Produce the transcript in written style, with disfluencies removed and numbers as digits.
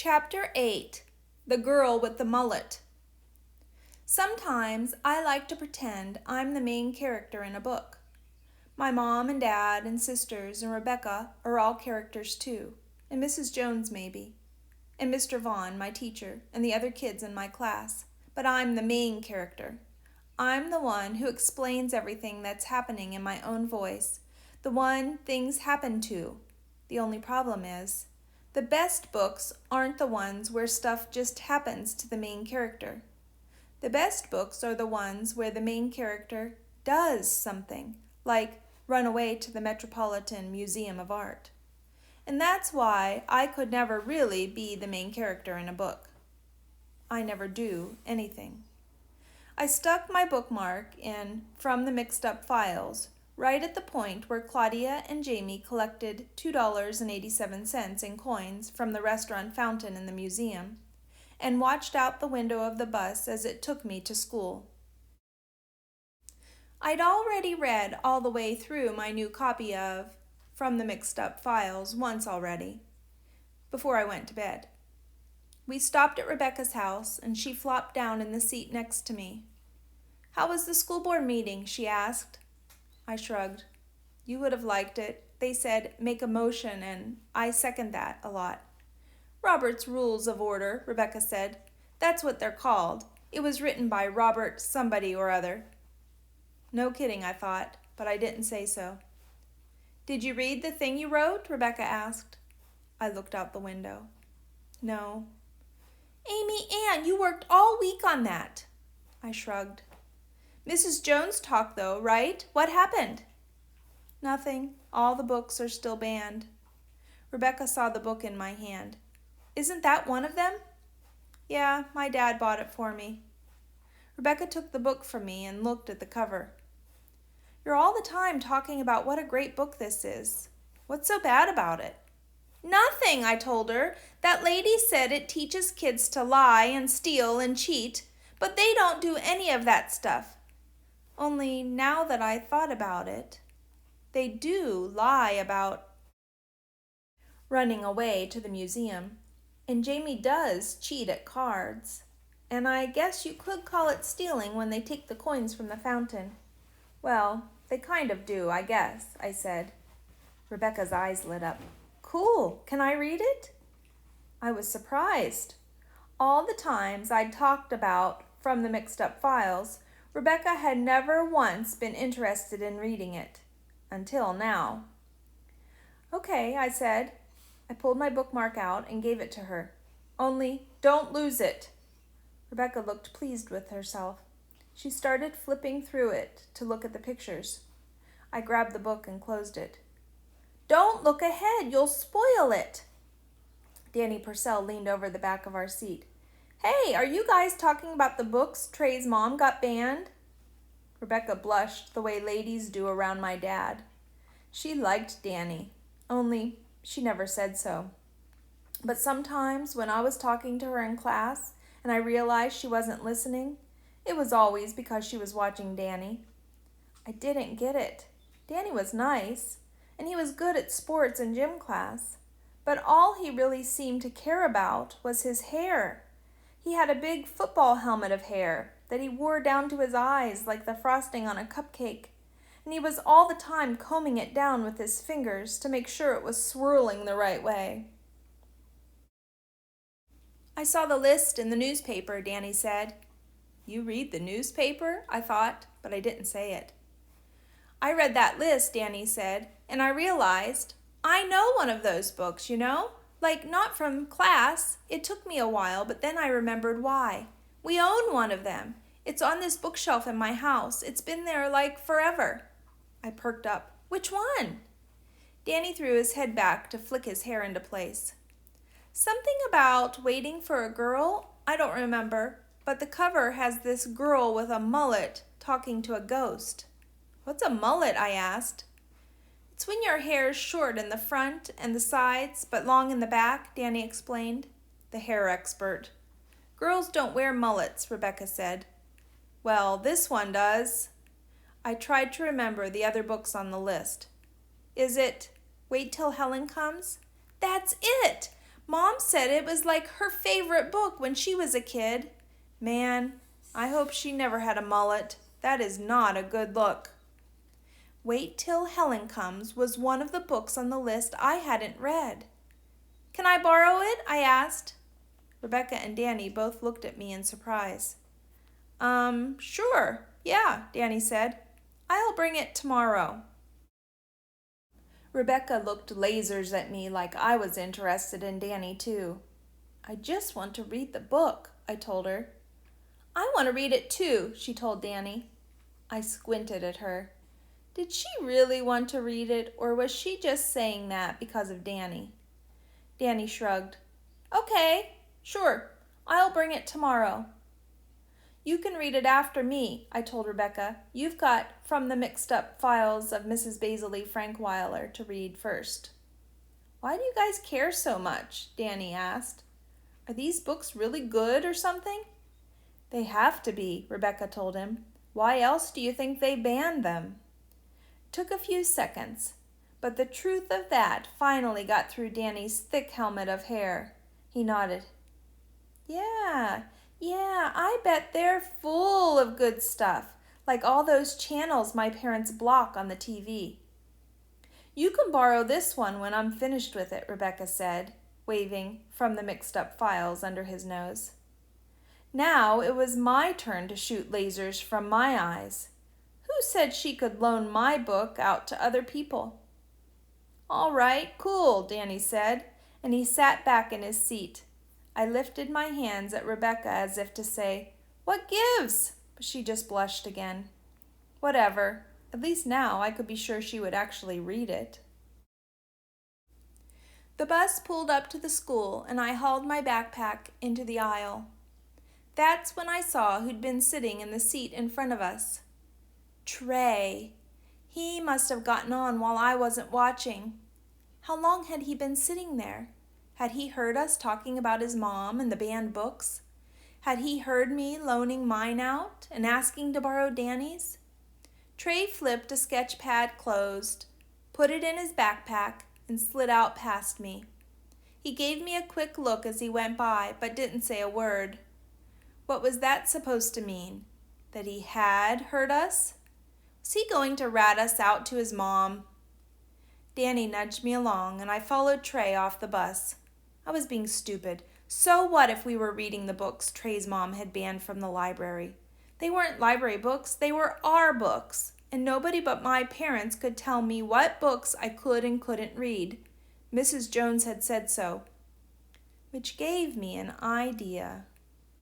Chapter 8 The Girl with the Mullet. Sometimes I like to pretend I'm the main character in a book. My mom and dad and sisters and Rebecca are all characters too, and Mrs. Jones maybe, and Mr. Vaughn, my teacher, and the other kids in my class. But I'm the main character. I'm the one who explains everything that's happening in my own voice, the one things happen to. The only problem is, the best books aren't the ones where stuff just happens to the main character. The best books are the ones where the main character does something, like run away to the Metropolitan Museum of Art. And that's why I could never really be the main character in a book. I never do anything. I stuck my bookmark in From the Mixed Up Files, right at the point where Claudia and Jamie collected $2.87 in coins from the restaurant fountain in the museum, and watched out the window of the bus as it took me to school. I'd already read all the way through my new copy of From the Mixed Up Files once already, before I went to bed. We stopped at Rebecca's house, and she flopped down in the seat next to me. "How was the school board meeting?" she asked. I shrugged. "You would have liked it. They said, make a motion, and I second that a lot." "Robert's Rules of Order," Rebecca said. "That's what they're called. It was written by Robert somebody or other." No kidding, I thought, but I didn't say so. "Did you read the thing you wrote?" Rebecca asked. I looked out the window. No. "Amy Ann, you worked all week on that." I shrugged. "Mrs. Jones talked though, right? What happened?" "Nothing. All the books are still banned." Rebecca saw the book in my hand. "Isn't that one of them?" "Yeah, my dad bought it for me." Rebecca took the book from me and looked at the cover. "You're all the time talking about what a great book this is. What's so bad about it?" "Nothing," I told her. "That lady said it teaches kids to lie and steal and cheat, but they don't do any of that stuff. Only now that I thought about it, they do lie about running away to the museum, and Jamie does cheat at cards, and I guess you could call it stealing when they take the coins from the fountain." "Well, they kind of do, I guess," I said. Rebecca's eyes lit up. "Cool. Can I read it?" I was surprised. All the times I'd talked about From the Mixed Up Files, Rebecca had never once been interested in reading it. Until now. "Okay," I said. I pulled my bookmark out and gave it to her. "Only, don't lose it." Rebecca looked pleased with herself. She started flipping through it to look at the pictures. I grabbed the book and closed it. "Don't look ahead. You'll spoil it." Danny Purcell leaned over the back of our seat. "Hey, are you guys talking about the books Trey's mom got banned?" Rebecca blushed the way ladies do around my dad. She liked Danny, only she never said so. But sometimes when I was talking to her in class and I realized she wasn't listening, it was always because she was watching Danny. I didn't get it. Danny was nice, and he was good at sports and gym class, but all he really seemed to care about was his hair. He had a big football helmet of hair that he wore down to his eyes like the frosting on a cupcake, and he was all the time combing it down with his fingers to make sure it was swirling the right way. "I saw the list in the newspaper," Danny said. "You read the newspaper?" I thought, but I didn't say it. "I read that list," Danny said, "and I realized I know one of those books, you know? Like, not from class. It took me a while, but then I remembered why. We own one of them. It's on this bookshelf in my house. It's been there like forever." I perked up. "Which one?" Danny threw his head back to flick his hair into place. "Something about waiting for a girl? I don't remember, but the cover has this girl with a mullet talking to a ghost." "What's a mullet?" I asked. "It's when your hair's short in the front and the sides, but long in the back," Danny explained. The hair expert. "Girls don't wear mullets," Rebecca said. "Well, this one does." I tried to remember the other books on the list. "Is it Wait Till Helen Comes?" "That's it! Mom said it was like her favorite book when she was a kid. Man, I hope she never had a mullet. That is not a good look. Wait Till Helen Comes was one of the books on the list I hadn't read. Can I borrow it? I asked. Rebecca and Danny both looked at me in surprise. Sure. Yeah, Danny said. I'll bring it tomorrow. Rebecca looked lasers at me like I was interested in Danny too. I just want to read the book, I told her. I want to read it too, she told Danny. I squinted at her. Did she really want to read it, or was she just saying that because of Danny? Danny shrugged. Okay, sure, I'll bring it tomorrow. You can read it after me, I told Rebecca. You've got From the Mixed Up Files of Mrs. Basil Frankweiler to read first. Why do you guys care so much? Danny asked. Are these books really good or something? They have to be, Rebecca told him. Why else do you think they banned them? Took a few seconds, but the truth of that finally got through Danny's thick helmet of hair. He nodded. Yeah, I bet they're full of good stuff, like all those channels my parents block on the TV. You can borrow this one when I'm finished with it, Rebecca said, waving From the Mixed Up Files under his nose. Now it was my turn to shoot lasers from my eyes. Who said she could loan my book out to other people? All right, cool, Danny said, and he sat back in his seat. I lifted my hands at Rebecca as if to say, What gives? But she just blushed again. Whatever. At least now I could be sure she would actually read it. The bus pulled up to the school, and I hauled my backpack into the aisle. That's when I saw who'd been sitting in the seat in front of us. Trey. He must have gotten on while I wasn't watching. How long had he been sitting there? Had he heard us talking about his mom and the banned books? Had he heard me loaning mine out and asking to borrow Danny's? Trey flipped a sketch pad closed, put it in his backpack, and slid out past me. He gave me a quick look as he went by, but didn't say a word. What was that supposed to mean? That he had heard us? Was he going to rat us out to his mom? Danny nudged me along, and I followed Trey off the bus. I was being stupid. So what if we were reading the books Trey's mom had banned from the library? They weren't library books, they were our books, and nobody but my parents could tell me what books I could and couldn't read. Mrs. Jones had said so. Which gave me an idea.